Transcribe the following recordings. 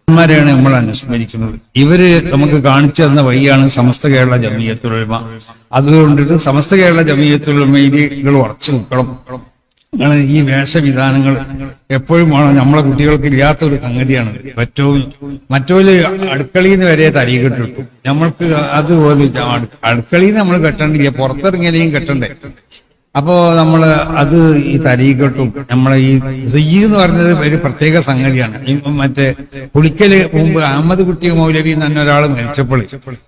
ാണ് നമ്മൾ അനുസ്മരിക്കുന്നത്. ഇവര് നമുക്ക് കാണിച്ചു തന്ന വഴിയാണ് സമസ്ത കേരള ജമിയത്തുൽ ഉലമ. അതുകൊണ്ടിട്ട് സമസ്ത കേരള ജമിയത്തുൽ ഉലമയിൽ ഉറച്ചു നിൽക്കണം. ഈ വേഷവിധാനങ്ങൾ എപ്പോഴും നമ്മളെ കുട്ടികൾക്ക് ഇല്ലാത്ത ഒരു സംഗതിയാണ്. മറ്റൊരു അടുക്കളയിൽ നിന്ന് വരെ തരീകെട്ടിട്ടു. നമ്മൾക്ക് അതുപോലെ അടുക്കളയിൽ നിന്ന് നമ്മൾ കെട്ടണ്ടില്ല, പുറത്തിറങ്ങിയാലും കെട്ടണ്ടേ. അപ്പോ നമ്മള് അത് ഈ തരീകെട്ടും നമ്മളെ ഈ സയ്യ് എന്ന് പറഞ്ഞത് ഒരു പ്രത്യേക സംഗതിയാണ്. മറ്റേ പുളിക്കല് മുമ്പ് അഹമ്മദ് കുട്ടി മൗലവി എന്ന് തന്നെ ഒരാൾ മരിച്ചപ്പോൾ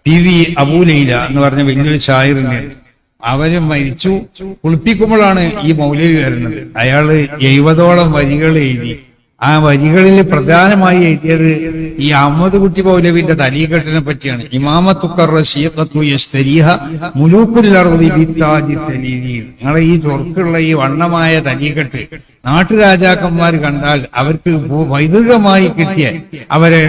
TV അബൂലൈല എന്ന് പറഞ്ഞ വലിയൊരു ഷായറിനെ അവര് മരിച്ചു. കുളിപ്പിക്കുമ്പോഴാണ് ഈ മൗലവി വരുന്നത്. അയാള് 70ഓളം വരികൾ എഴുതി. ആ വരികളിൽ പ്രധാനമായി എഴുതിയത് ഈ അഹമ്മദ് കുട്ടി മൗലവിന്റെ തരീഖത്തിനെ പറ്റിയാണ്. നിങ്ങളെ ഈ ചൊർക്കുള്ള ഈ വണ്ണമായ തരീഖത്ത് നാട്ടുരാജാക്കന്മാർ കണ്ടാൽ അവർക്ക് വൈദികമായി കിട്ടിയ അവരെ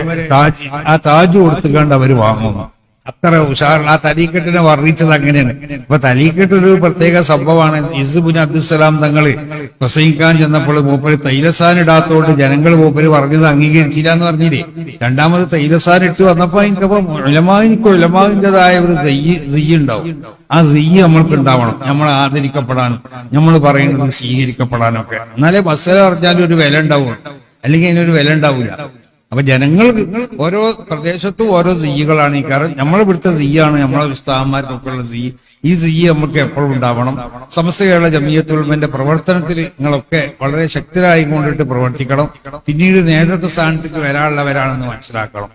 ആ താജ് കൊടുത്തുകൊണ്ട് അവർ വാങ്ങുന്നു. അത്ര ഉഷാറുള്ള ആ തരീഖത്തിനെ വർണ്ണിച്ചത് അങ്ങനെയാണ്. അപ്പൊ തരീഖത്ത് ഒരു പ്രത്യേക സംഭവമാണ്. ഇസുബിൻ അബ്ദുസലാം തങ്ങള് പ്രസംഗിക്കാൻ ചെന്നപ്പോൾ മൂപ്പര് തൈലസാൻ ഇടാത്തോണ്ട് ജനങ്ങൾ മൂപ്പര് പറഞ്ഞത് അംഗീകരിച്ചില്ല എന്ന് പറഞ്ഞില്ലേ. രണ്ടാമത് തൈലസാൻ ഇട്ട് വന്നപ്പോ എനിക്കപ്പോ ഉലമാവിന്റേതായ ഒരു സിയ്യ് ഉണ്ടാവും. ആ സിയ്യ് നമ്മൾക്ക് ഉണ്ടാവണം, നമ്മൾ ആദരിക്കപ്പെടാനും നമ്മൾ പറയുന്നത് സ്വീകരിക്കപ്പെടാനൊക്കെ. എന്നാലേ മസല അറിഞ്ഞാലും ഒരു വില ഉണ്ടാവുള്ളൂ, അല്ലെങ്കിൽ അതിനൊരു വില ഉണ്ടാവില്ല. അപ്പൊ ജനങ്ങൾക്ക് ഓരോ പ്രദേശത്തും ഓരോ സിയ്യുകളാണ്. ഈ കാരണം നമ്മൾ ഇവിടുത്തെ സിയ്യാണ് നമ്മളെ ഉസ്താദന്മാർക്കൊക്കെ ഉള്ള സിയ്യ്. ഈ സിയ്യ് നമുക്ക് എപ്പോഴും ഉണ്ടാവണം. സമസ്ത കേരള ജമിയത്തുൽ ഉലമയുടെ പ്രവർത്തനത്തിൽ നിങ്ങളൊക്കെ വളരെ ശക്തരായി കൊണ്ടിട്ട് പ്രവർത്തിക്കണം. പിന്നീട് നേതൃത്വ സ്ഥാനത്തേക്ക് വരാനുള്ളവരാണെന്ന് മനസ്സിലാക്കണം.